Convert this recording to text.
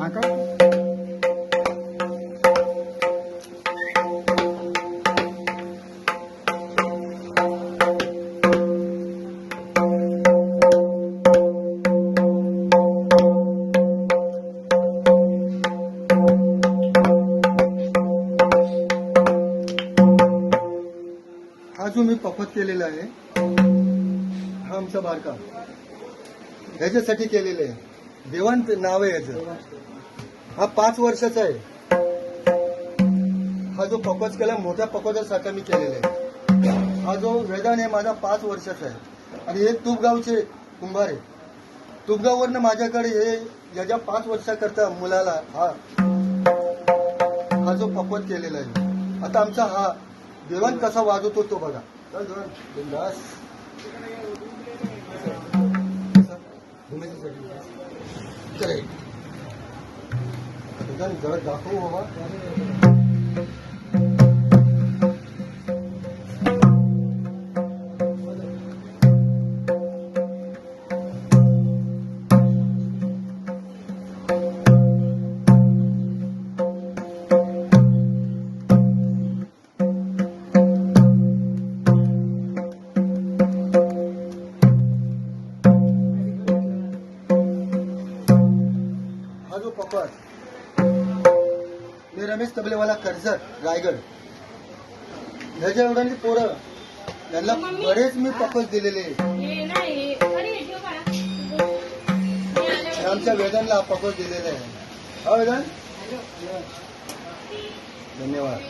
हा जो मी पफत केलेला आहे हा आमचा बारका ह्याच्यासाठी केलेलं आहे. देवांत नाव आहे ह्याचं. हा 5 वर्षाचा आहे. हा जो पकवाज केला मोठ्या पकवाजासाठी मी केलेला आहे. हा जो वेदान आहे माझा 5 वर्षाचा आहे. आणि हे तुपगावचे कुंभार आहे. तुपगाववरनं माझ्याकडे हे याच्या 5 वर्षाकरता मुलाला हा जो पकवाज केलेला आहे. आता आमचा हा देवान कसा वाजवतो तो बघा. बिंदास जरा दाखवू बाबा. हा जो पकवाज मी रमेश तबलेवाला कर्जत रायगड ह्याच्या एवढ्यांनी पोरं यांना बरेच मी पकवाज दिलेले. आमच्या वेदांना पकवाज दिलेले आहे. हा वेदान धन्यवाद.